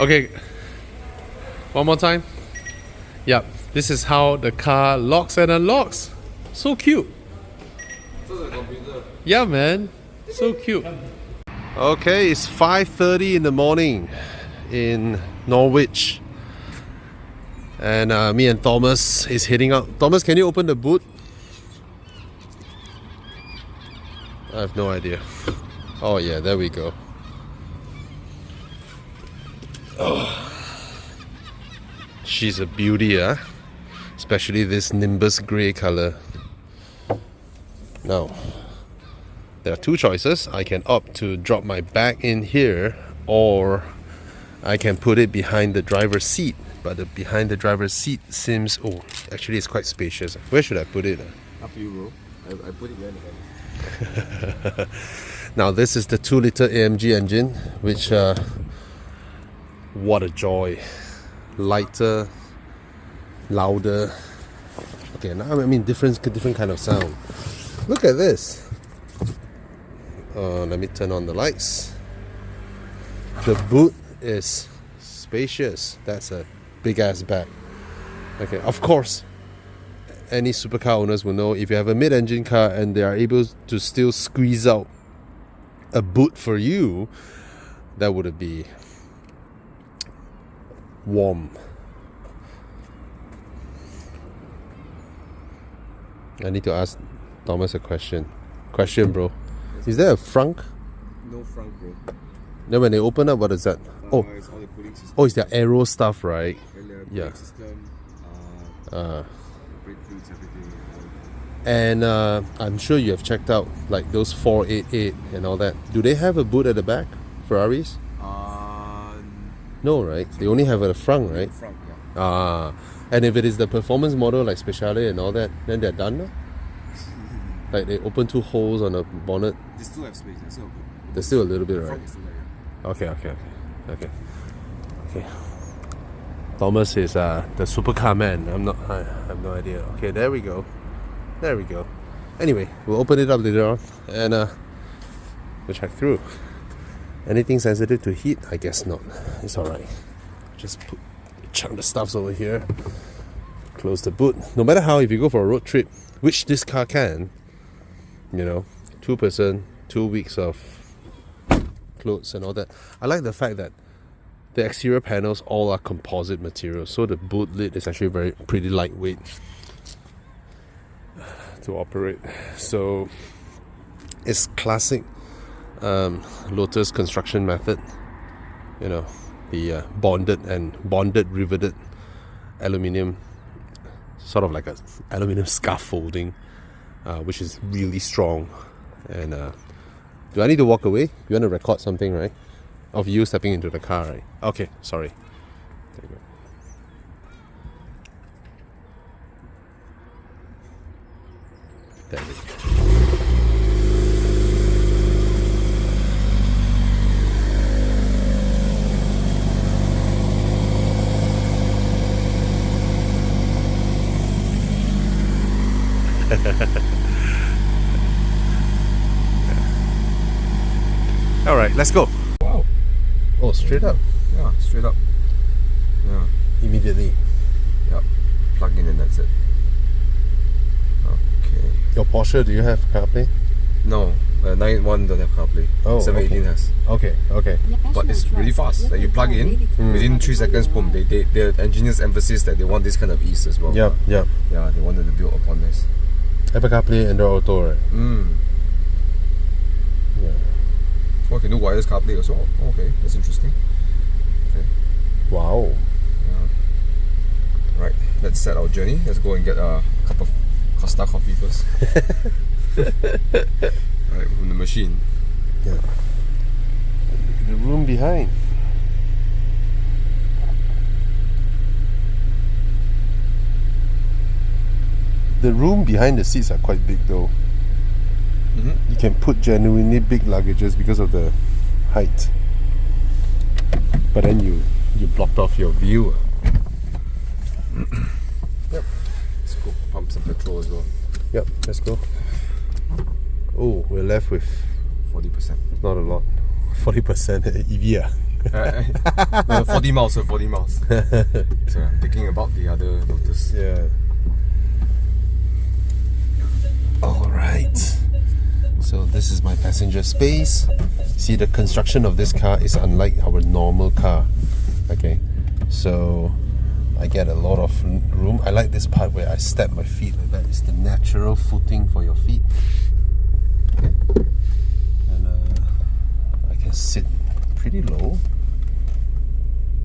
Okay, one more time. Yep, this is how the car locks and unlocks. So cute. Yeah, man. So cute. Okay, it's 5:30 in the morning in Norwich. And me and Thomas is heading out. Thomas, can you open the boot? I have no idea. Oh yeah, there we go. Oh. She's a beauty, huh? Especially this Nimbus grey color. Now, there are two choices. I can opt to drop my bag in here, or I can put it behind the driver's seat. But the behind the driver's seat seems... Oh, actually it's quite spacious. Where should I put it? Up to you, bro. I put it behind the hand. Now this is the 2-liter AMG engine, which... what a joy. Lighter, louder. Okay, now I mean different kind of sound. Look at this. Let me turn on the lights. The boot is spacious. That's a big ass bag. Okay, of course, any supercar owners will know if you have a mid-engine car and they are able to still squeeze out a boot for you, that would be warm. I need to ask Thomas a question. Question, bro. Is there a frunk? No frunk, bro. Then when they open up, what is that? It's all the cooling system. Oh, it's the aero stuff, right? And the Yeah. brake system, brake fluids, everything. And I'm sure you have checked out like those 488 and all that. Do they have a boot at the back? Ferraris? No, right? They only have a front, right? Front, yeah. And if it is the performance model like Speciale and all that, then they're done, no? Like they open two holes on the bonnet. They still have space. There's still a little bit, right? Front is still there, yeah. Okay. Thomas is the supercar man. I have no idea. Okay, there we go. Anyway, we'll open it up later on and we'll check through. Anything sensitive to heat? I guess not. It's alright. Just chuck the stuffs over here. Close the boot. No matter how, if you go for a road trip, which this car can, 2-person, 2 weeks of clothes and all that. I like the fact that the exterior panels all are composite materials, so the boot lid is actually pretty lightweight to operate. So it's classic Lotus construction method. The bonded riveted aluminium, sort of like a aluminium scaffolding, which is really strong. And do I need to walk away? You want to record something, right? Of you stepping into the car, right? Okay, sorry. There you go. There we go. All right, let's go. Wow. Oh, straight up. Yeah, straight up. Yeah. Immediately. Yep. Plug in and that's it. Okay. Your Porsche, do you have CarPlay? No, 981 don't have CarPlay. Oh, 718 has. Okay. But it's really fast. Like you plug in, within 3 seconds, boom. The engineers emphasis that they want this kind of ease as well. Yep. Yeah, they wanted to build upon this. Apple CarPlay, Android Auto, right? Yeah. Oh, you can do wireless CarPlay as well. Oh, okay, that's interesting. Okay. Wow. Yeah. Right, let's set our journey. Let's go and get a cup of Costa coffee first. Right, from the machine. Yeah. Look at the room behind. The room behind the seats are quite big though. You can put genuinely big luggages because of the height. But then you blocked off your view. Yep. Let's go pump some petrol as well. Yep, let's go. Oh, we're left with 40%. not a lot. 40% EV. 40 miles, so 40 miles. So I'm thinking about the other Lotus. Yeah. Alright. So this is my passenger space. See, the construction of this car is unlike our normal car. Okay. So I get a lot of room. I like this part where I step my feet like that. It's the natural footing for your feet. Okay. And I can sit pretty low.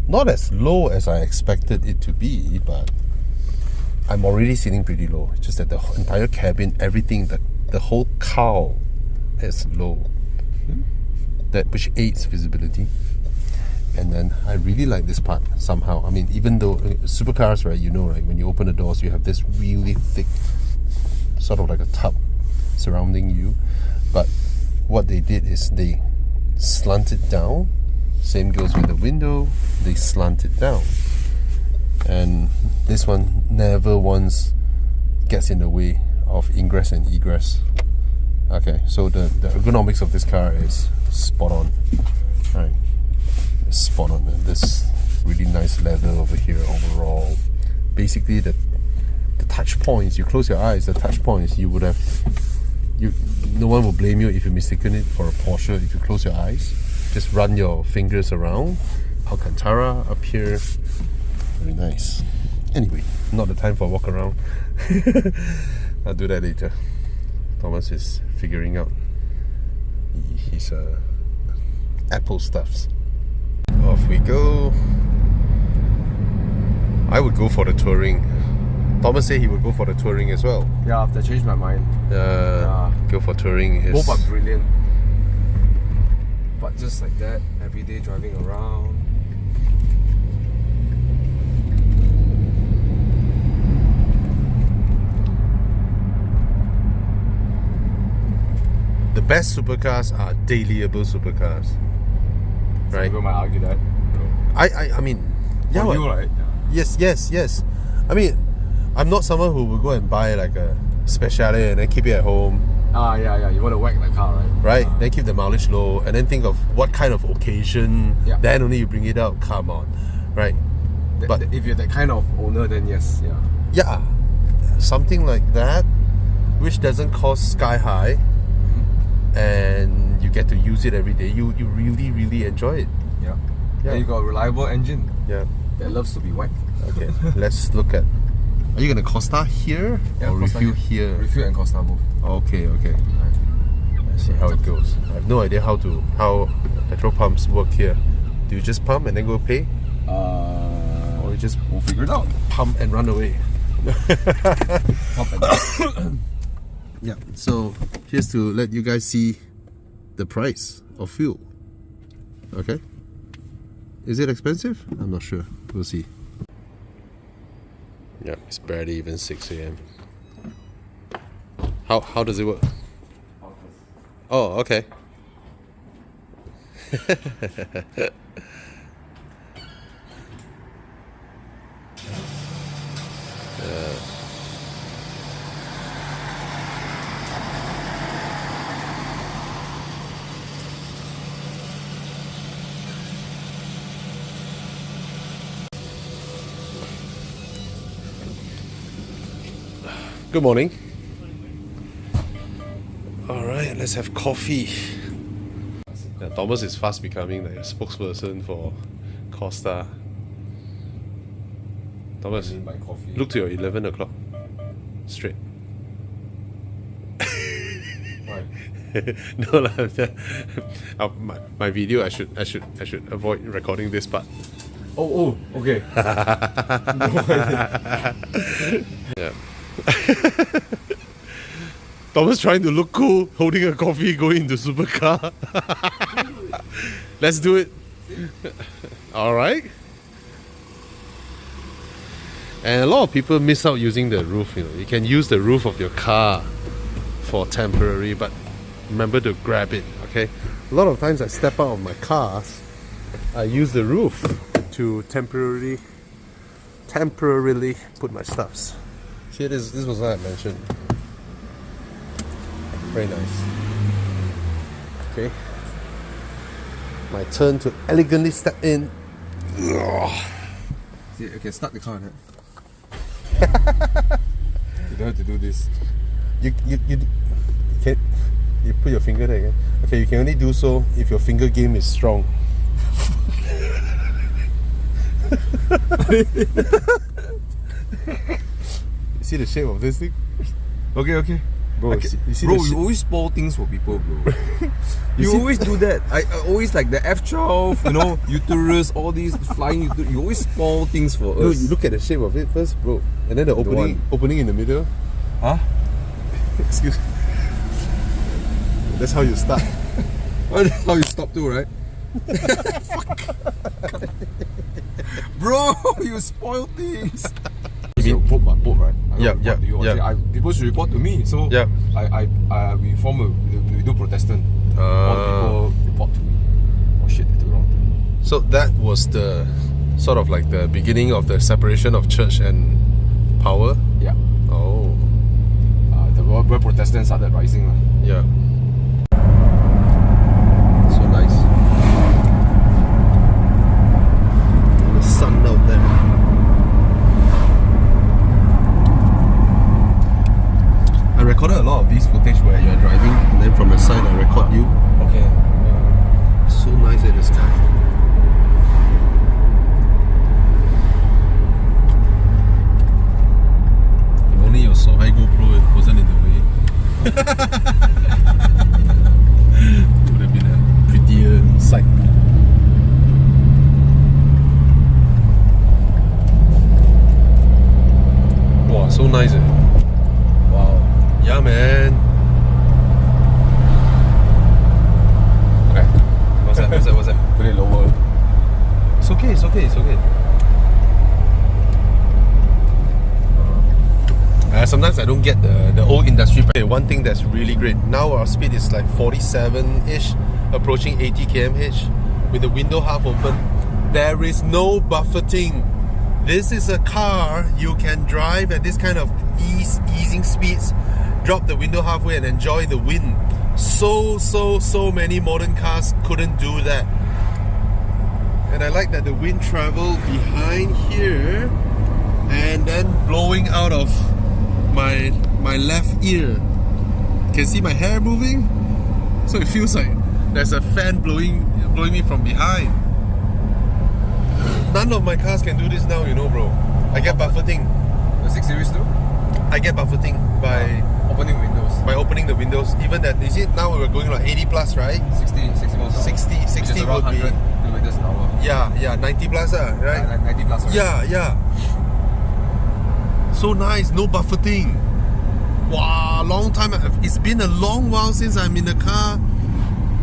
Not as low as I expected it to be, but I'm already sitting pretty low. It's just that the entire cabin, everything, the whole car is low. That which aids visibility. And then I really like this part somehow. I mean, even though supercars, right, you know, right, when you open the doors, you have this really thick, sort of like a tub surrounding you. But what they did is they slant it down. Same goes with the window, they slant it down. And this one never once gets in the way of ingress and egress. Okay, so the ergonomics of this car is spot on. Right, it's spot on. And this really nice leather over here overall. Basically, the touch points, you close your eyes, the touch points, you would have, no one will blame you if you mistaken it for a Porsche if you close your eyes. Just run your fingers around. Alcantara up here. Very nice. Anyway, not the time for a walk around. I'll do that later. Thomas is figuring out his Apple stuffs. Off we go. I would go for the touring. Thomas said he would go for the touring as well. Yeah, after I changed my mind. Go for touring. Both are brilliant. But just like that, every day driving around. The best supercars are dailyable supercars. Right? Some people might argue that. I mean, yeah. For you, right? Yeah. Yes. I mean, I'm not someone who will go and buy like a Speciale and then keep it at home. Yeah. You want to whack the car, right? Right? Then keep the mileage low and then think of what kind of occasion. Yeah. Then only you bring it out. Come on, right? But if you're that kind of owner, then yes, yeah. Yeah, something like that, which doesn't cost sky high, and you get to use it every day. You really enjoy it. Yeah. And you got a reliable engine. Yeah. That loves to be whacked. Okay. Let's look at. Are you gonna Costa here or Costa refuel here? Refuel and Costa both. Okay. Let's see how it goes. I have no idea how petrol pumps work here. Do you just pump and then go pay? Or you just we'll figure it out. Pump and run away? Pump and Yeah, so here's to let you guys see the price of fuel. Okay? Is it expensive? I'm not sure. We'll see. Yeah, it's barely even 6 a.m. How does it work? Oh, okay. Good morning. Alright, let's have coffee. Yeah, Thomas is fast becoming like a spokesperson for Costa. Thomas, look to your 11 o'clock. Straight. Why? No lah. My video, I should avoid recording this part. Oh, okay. Yeah. Thomas trying to look cool, holding a coffee, going into supercar. Let's do it. Alright. And a lot of people miss out using the roof. You can use the roof of your car for temporary, but remember to grab it, okay? A lot of times I step out of my cars, I use the roof to temporarily put my stuffs. See, this was what I mentioned. Very nice. Okay. my turn to elegantly step in. See, I can start the car. You don't have to do this. You can't. You put your finger there again. Okay, you can only do so if your finger game is strong. You see the shape of this thing? Okay. Bro, you see you always spoil things for people, bro. you always do that. I always like the F12, you know, uterus, all these flying uterus. You always spoil things for us. No, you look at the shape of it first, bro. And then the opening in the middle. Huh? Excuse me. That's how you start. That's how you stop too, right? Fuck. Bro, you spoil things. You mean boat, right? Yeah. People should report to me. So yeah. we do Protestant. All the people report to me. Oh shit, they took wrong turn. So that was the sort of like the beginning of the separation of church and power. Yeah. Oh. Where Protestants started rising. Yeah. So nice. The sun out there. I recorded a lot of these footage where you're driving and then from the side I record you. Okay. So nice in the sky. If only your Sohai GoPro wasn't in the way. Would have been a prettier sight. Wow, so nice. Wow. Yeah, man. Okay. What's that? Put it lower. It's okay. Sometimes I don't get the old industry. One thing that's really great, now our speed is like 47-ish, approaching 80 km/h with the window half open. There is no buffeting. This is a car you can drive at this kind of easing speeds, drop the window halfway and enjoy the wind. So many modern cars couldn't do that. And I like that the wind traveled behind here and then blowing out of my left ear. Can see my hair moving? So it feels like there's a fan blowing me from behind. None of my cars can do this now, you know, bro. I get buffeting. The 6 Series too? I get buffeting by opening windows. By opening the windows. Even that, you see, now we're going like 80 plus, right? 60 miles an hour. 60 around would be 100 kilometers an hour. Yeah, 90 plus, right? Like 90 plus. Right? Yeah. So nice, no buffeting. Wow, long time. It's been a long while since I'm in a car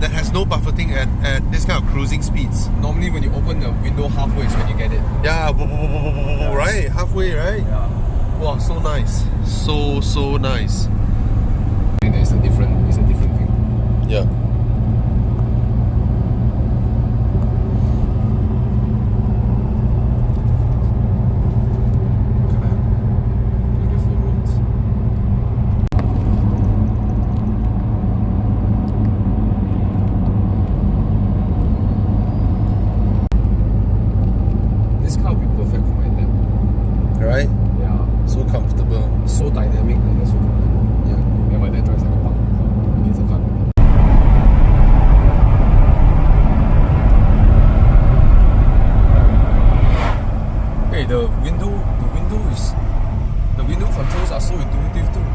that has no buffeting at this kind of cruising speeds. Normally when you open the window halfway is when you get it. Yeah, right? Halfway, right? Yeah. Wow, so nice. So nice. I think it's a different thing. Yeah. Right? Yeah. So comfortable. So dynamic. So comfortable. Yeah. My dad drives like a punk. So he needs a car. Hey, the window controls are so intuitive too.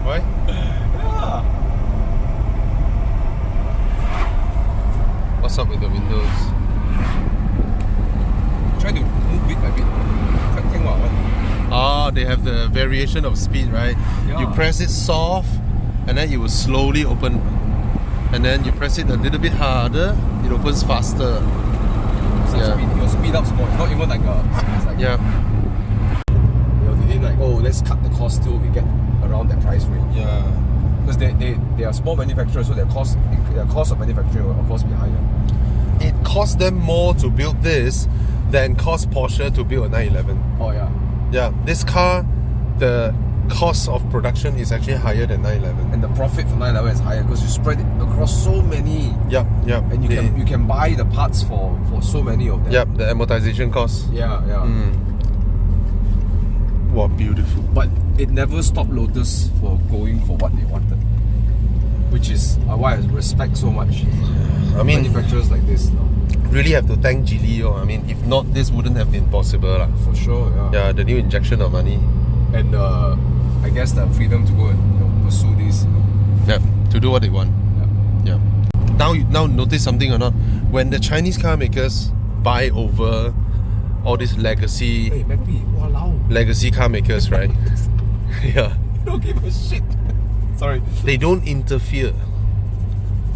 Right? Yeah. What's up with the windows? Try to move bit by bit. They have the variation of speed, right? Yeah. You press it soft and then it will slowly open, and then you press it a little bit harder, it opens faster. So your speed up's more. It's not even like it's like, yeah. They didn't like, oh, let's cut the cost till we get around that price range. Yeah. Because they are small manufacturers, so their cost of manufacturing will of course be higher. It costs them more to build this than cost Porsche to build a 911. Oh yeah. Yeah, this car, the cost of production is actually higher than 911. And the profit for 911 is higher because you spread it across so many. Yep. And you can buy the parts for so many of them. Yep, the amortization cost. Yeah. Wow, beautiful. But it never stopped Lotus for going for what they wanted, which is why I respect so much. I mean, manufacturers like this. Really have to thank Geely. I mean, if not, this wouldn't have been possible. For sure, yeah. Yeah, the new injection of money. And I guess the freedom to go and pursue this. Yeah, to do what they want. Yeah. Now notice something or not? When the Chinese car makers buy over all these legacy car makers, right? Yeah. Don't give a shit. Sorry. They don't interfere.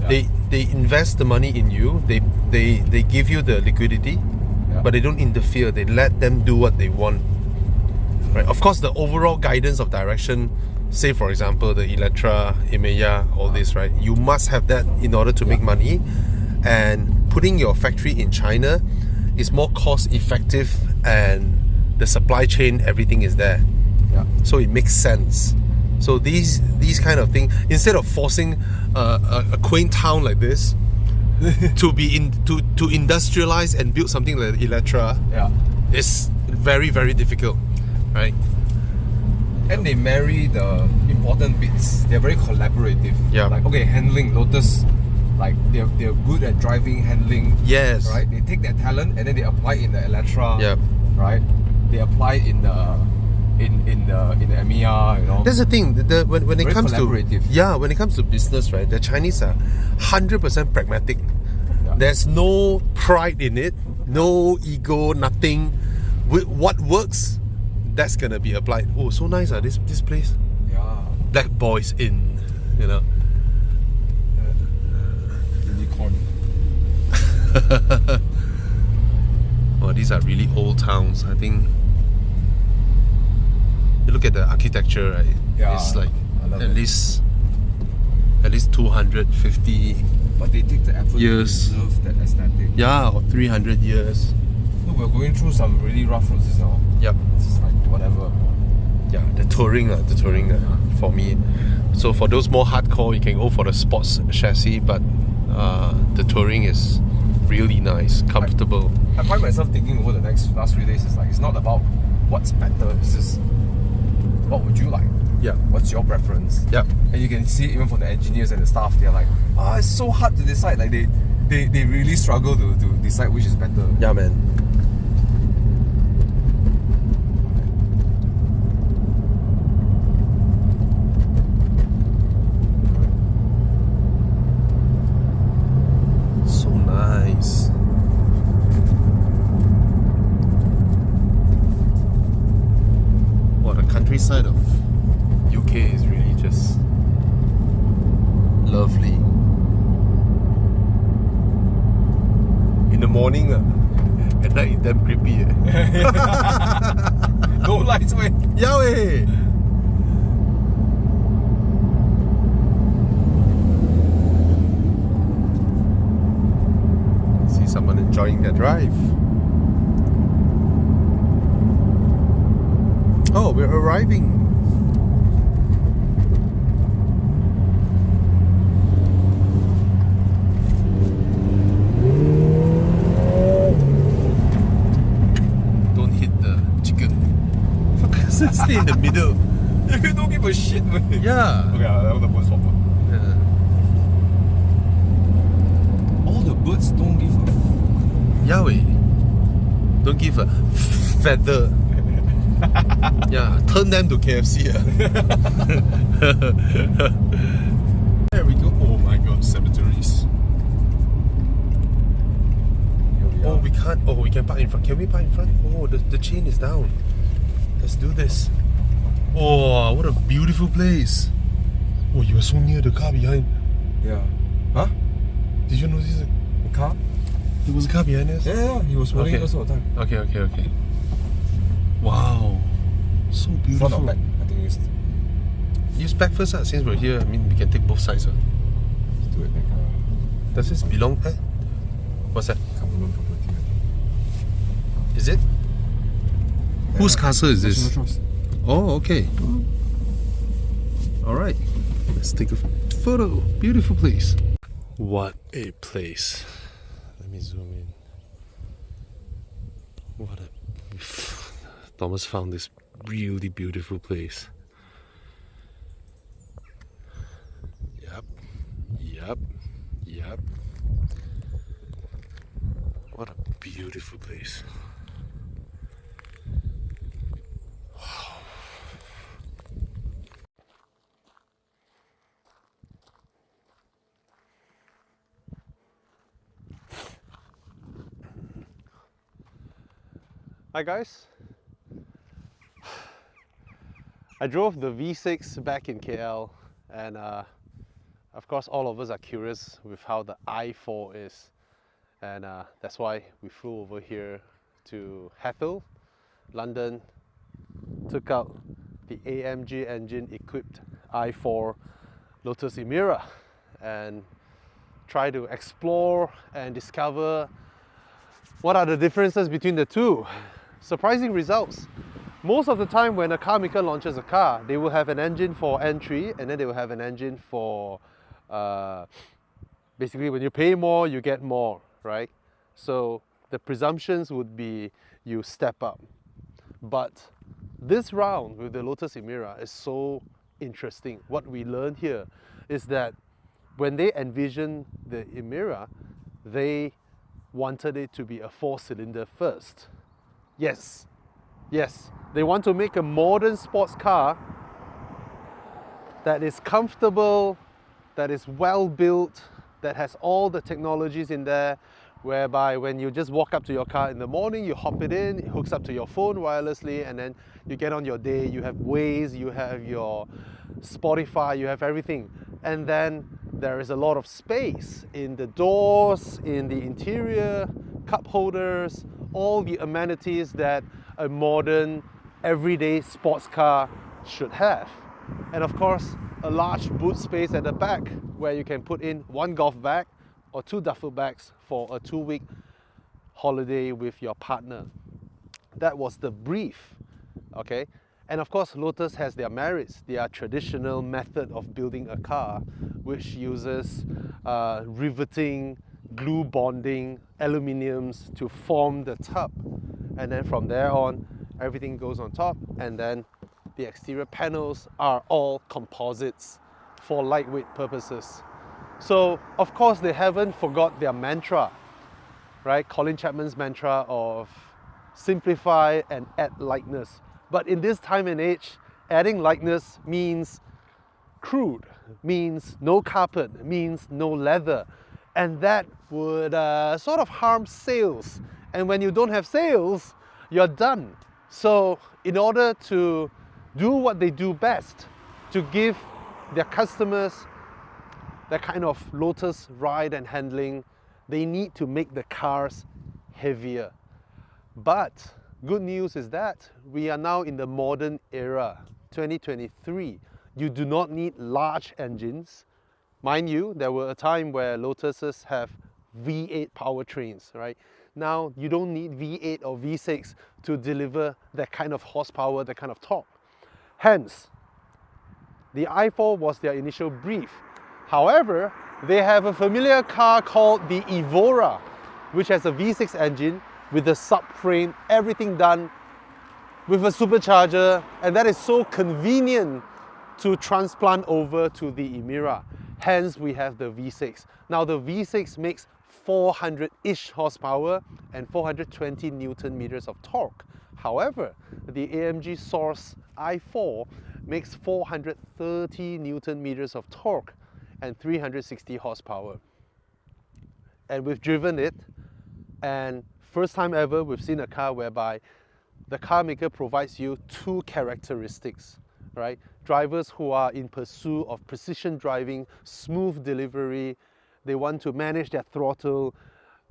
Yeah. They invest the money in you. They give you the liquidity, but they don't interfere. They let them do what they want. Right. Of course, the overall guidance of direction, say for example the Electra, Emea, all this, right? You must have that in order to make money. And putting your factory in China is more cost effective, and the supply chain, everything is there. Yeah. So it makes sense. So these kind of things, instead of forcing a quaint town like this to industrialize and build something like Electra, it's very, very difficult, right? And they marry the important bits. They're very collaborative. Yeah. Like, okay, handling, Lotus, like they're good at driving, handling. Yes. Right. They take that talent and then they apply it in the Electra. Yeah. Right. They apply it in the Emea, you know. That's the thing. When it comes to when it comes to business, right? The Chinese are 100% pragmatic. Yeah. There's no pride in it, no ego, nothing. What works, that's gonna be applied. Oh, so nice, this place. Yeah. Black Boys Inn, you know. Unicorn. Oh, these are really old towns. I think. You look at the architecture, right? Yeah, it's like at least 250. But they take the effort years. to preserve that aesthetic. Yeah, or 300 years. No, we're going through some really rough roads now. Yep. It's just like whatever. Yeah, the touring for me. So for those more hardcore, you can go for the sports chassis, but the touring is really nice, comfortable. I find myself thinking over the last few days, it's not about what's better, it's just what would you like? Yeah. What's your preference? Yep. And you can see even from the engineers and the staff, they're like, it's so hard to decide. Like they really struggle to decide which is better. Yeah, man. So nice. The countryside of UK is really just lovely. In the morning, at night it's damn creepy. No lights, way. Yahweh! See someone enjoying their drive. Oh, we're arriving. Don't hit the chicken. Stay in the middle. You don't give a shit, man. Yeah. Okay, I want the birds swapper. Yeah. All the birds don't give a Yahweh. Don't give a feather. Yeah, turn them to KFC. There we go. Oh my god, cemeteries. Oh, we can't. Oh, we can park in front. Can we park in front? Oh, the chain is down. Let's do this. Oh, what a beautiful place. Oh, you were so near the car behind. Yeah. Huh? Did you notice it? The car? There was a car behind us? Yeah, he was rolling us all the time. Okay. Wow. So beautiful. Front or back? I think use back first, since we're here. I mean, we can take both sides. Let's do it back. Does this belong? What's that? Government property. Is it? Whose castle is this? Trust. Oh, okay. All right. Let's take a photo. Beautiful place. What a place. Let me zoom in. What a... Thomas found this really beautiful place. Yep. What a beautiful place. Wow. Hi guys. I drove the V6 back in KL, and of course all of us are curious with how the i4 is, and that's why we flew over here to Heathrow, London, took out the AMG engine equipped i4 Lotus Emira and try to explore and discover what are the differences between the two. Surprising results. Most of the time when a car maker launches a car, they will have an engine for entry, and then they will have an engine for basically when you pay more, you get more, right? So the presumptions would be you step up. But this round with the Lotus Emira is so interesting. What we learned here is that when they envisioned the Emira, they wanted it to be a 4-cylinder first. Yes, they want to make a modern sports car that is comfortable, that is well built, that has all the technologies in there, whereby when you just walk up to your car in the morning, you hop it in, it hooks up to your phone wirelessly, and then you get on your day, you have Waze, you have your Spotify, you have everything. And then there is a lot of space in the doors, in the interior, cup holders, all the amenities that a modern, everyday sports car should have. And of course, a large boot space at the back where you can put in 1 golf bag or 2 duffel bags for a 2-week holiday with your partner. That was the brief, okay? And of course, Lotus has their merits, their traditional method of building a car, which uses riveting, glue bonding, aluminiums to form the tub. And then from there on, everything goes on top, and then the exterior panels are all composites for lightweight purposes. So, of course, they haven't forgot their mantra, right? Colin Chapman's mantra of simplify and add lightness. But in this time and age, adding lightness means crude, means no carpet, means no leather. And that would sort of harm sales. And when you don't have sales, you're done. So in order to do what they do best, to give their customers that kind of Lotus ride and handling, they need to make the cars heavier. But good news is that we are now in the modern era, 2023. You do not need large engines. Mind you, there were a time where Lotuses have V8 powertrains, right? Now, you don't need V8 or V6 to deliver that kind of horsepower, that kind of torque. Hence, the i4 was their initial brief. However, they have a familiar car called the Evora, which has a V6 engine with the subframe, everything done with a supercharger, and that is so convenient to transplant over to the Emira. Hence, we have the V6. Now, the V6 makes 400-ish horsepower and 420 Newton meters of torque. However, the AMG Source i4 makes 430 Newton meters of torque and 360 horsepower. And we've driven it, and first time ever we've seen a car whereby the car maker provides you 2 characteristics, right? Drivers who are in pursuit of precision driving, smooth delivery, they want to manage their throttle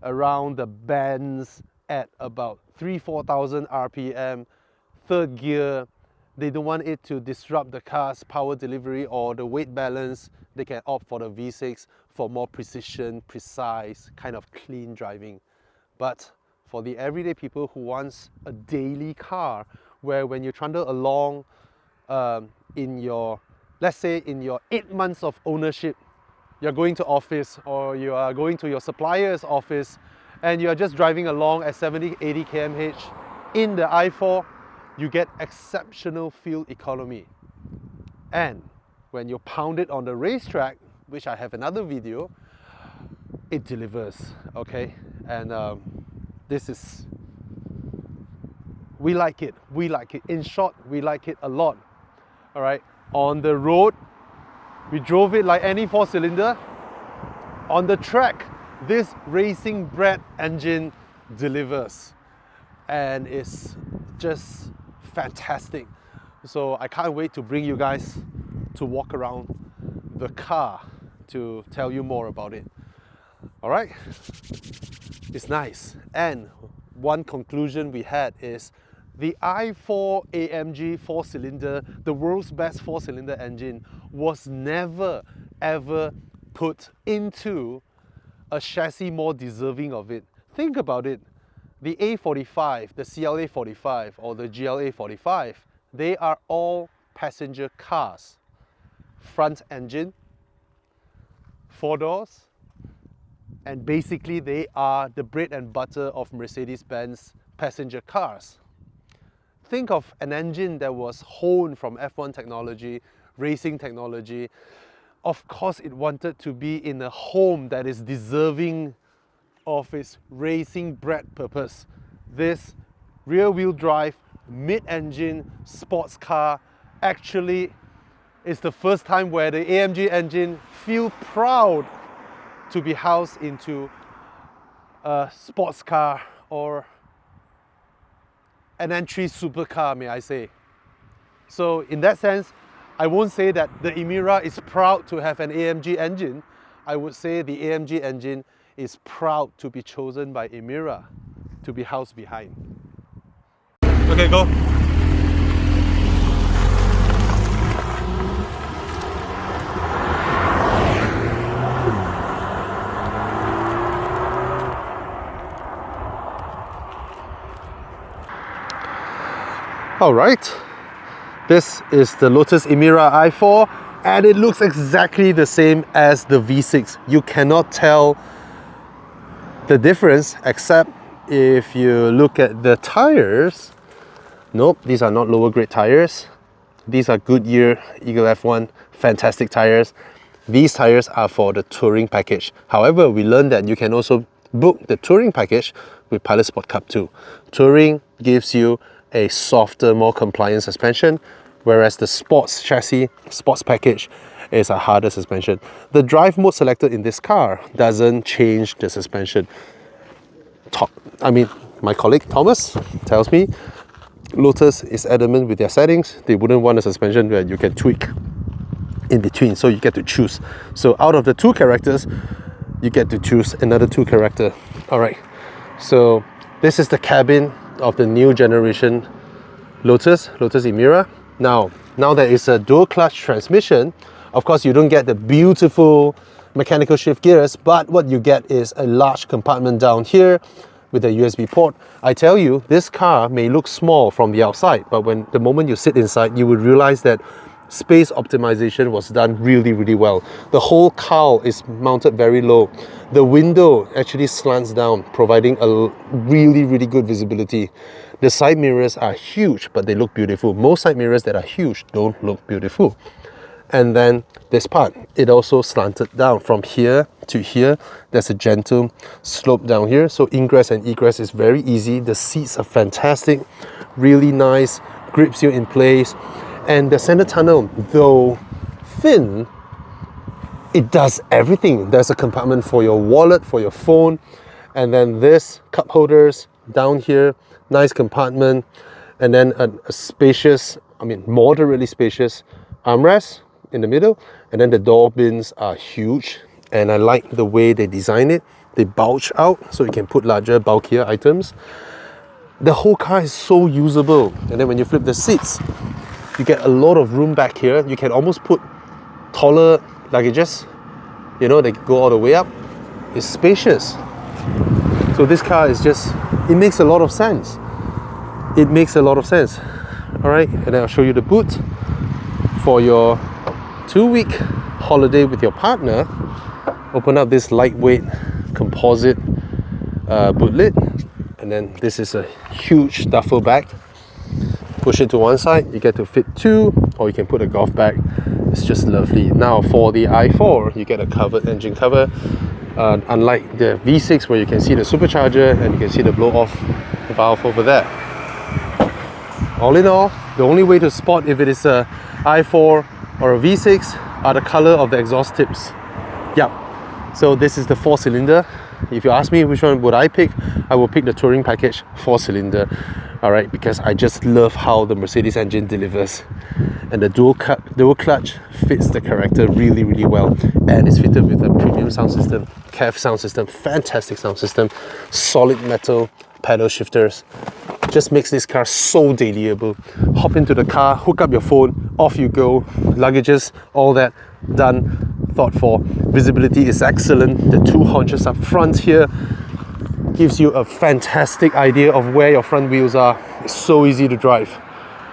around the bends at about 3,000–4,000 RPM, third gear. They don't want it to disrupt the car's power delivery or the weight balance. They can opt for the V6 for more precision, precise, kind of clean driving. But for the everyday people who wants a daily car, where when you trundle along in your, let's say in your 8 months of ownership, you're going to office or you are going to your supplier's office and you're just driving along at 70, 80 km/h in the i4, you get exceptional fuel economy. And when you pound it on the racetrack, which I have another video, it delivers, okay? And this is, we like it. In short, we like it a lot, all right? On the road, we drove it like any 4-cylinder. On the track, this racing bred engine delivers and it's just fantastic. So I can't wait to bring you guys to walk around the car to tell you more about it. All right, it's nice. And one conclusion we had is the i4 AMG 4-cylinder, the world's best 4-cylinder engine, was never ever put into a chassis more deserving of it. Think about it. The A45, the CLA 45 or the GLA 45, they are all passenger cars. Front engine, 4 doors, and basically they are the bread and butter of Mercedes-Benz passenger cars. Think of an engine that was honed from F1 technology, racing technology. Of course, it wanted to be in a home that is deserving of its racing bred purpose. This rear-wheel drive, mid-engine sports car actually is the first time where the AMG engine feel proud to be housed into a sports car or an entry supercar, may I say. So in that sense, I won't say that the Emira is proud to have an AMG engine. I would say the AMG engine is proud to be chosen by Emira to be housed behind. Okay, go. All right, this is the Lotus Emira i4 and it looks exactly the same as the V6. You cannot tell the difference except if you look at the tires. Nope, these are not lower grade tires. These are Goodyear Eagle F1 fantastic tires. These tires are for the touring package. However, we learned that you can also book the touring package with Pilot Sport Cup 2. Touring gives you a softer, more compliant suspension, whereas the sports chassis, sports package, is a harder suspension. The drive mode selected in this car doesn't change the suspension. My colleague Thomas tells me Lotus is adamant with their settings. They wouldn't want a suspension where you can tweak in between, so you get to choose. So out of the 2 characters, you get to choose another 2 character. All right, so this is the cabin of the new generation Lotus Emira. Now that it's a dual clutch transmission, of course you don't get the beautiful mechanical shift gears, but what you get is a large compartment down here with a USB port. I tell you, this car may look small from the outside, but the moment you sit inside, you would realize that space optimization was done really, really well. The whole cowl is mounted very low. The window actually slants down, providing a really, really good visibility. The side mirrors are huge, but they look beautiful. Most side mirrors that are huge don't look beautiful. And then this part, it also slanted down from here to here. There's a gentle slope down here, so ingress and egress is very easy. The seats are fantastic, really nice, grips you in place. And the center tunnel, though thin, it does everything. There's a compartment for your wallet, for your phone, and then this cup holders down here, nice compartment, and then a spacious, moderately spacious armrest in the middle, and then the door bins are huge, and I like the way they design it. They bulge out so you can put larger, bulkier items. The whole car is so usable, and then when you flip the seats, you get a lot of room back here. You can almost put taller luggages, they go all the way up. It's spacious. So this car is it makes a lot of sense. It makes a lot of sense. All right, and then I'll show you the boot for your 2-week holiday with your partner, open up this lightweight composite boot lid, and then this is a huge duffel bag. Push it to one side, you get to fit 2, or you can put a golf bag. It's just lovely. Now for the i4, you get a covered engine cover, unlike the V6 where you can see the supercharger and you can see the blow-off valve over there. All in all, the only way to spot if it is a i4 or a V6 are the color of the exhaust tips. Yep. So this is the 4-cylinder. If you ask me which one would I pick, I will pick the touring package 4-cylinder. Alright, because I just love how the Mercedes engine delivers. And the dual clutch fits the character really, really well. And it's fitted with a premium sound system, CAF sound system, fantastic sound system, solid metal pedal shifters. Just makes this car so dailyable. Hop into the car, hook up your phone, off you go. Luggages, all that done, thought for. Visibility is excellent. The 2 haunches up front here gives you a fantastic idea of where your front wheels are. It's so easy to drive.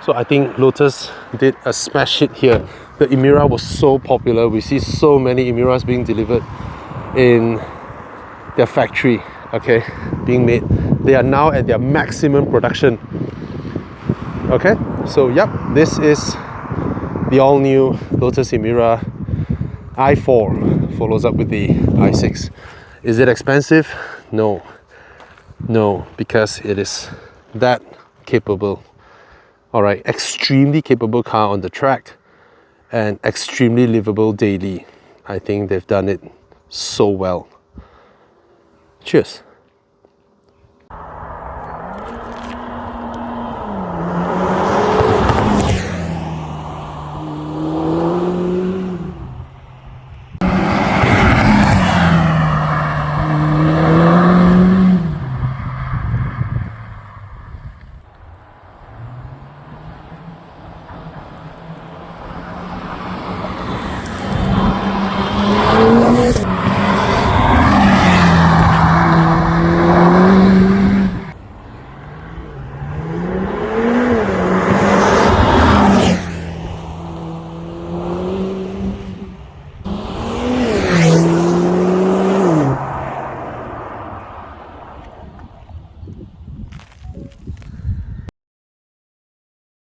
So I think Lotus did a smash hit here. The Emira was so popular. We see so many Emiras being delivered in their factory, okay, being made. They are now at their maximum production. Okay, so yep, this is the all-new Lotus Emira i4. Follows up with the i6. Is it expensive? No. No, because it is that capable. Alright, extremely capable car on the track and extremely livable daily. I think they've done it so well. Cheers.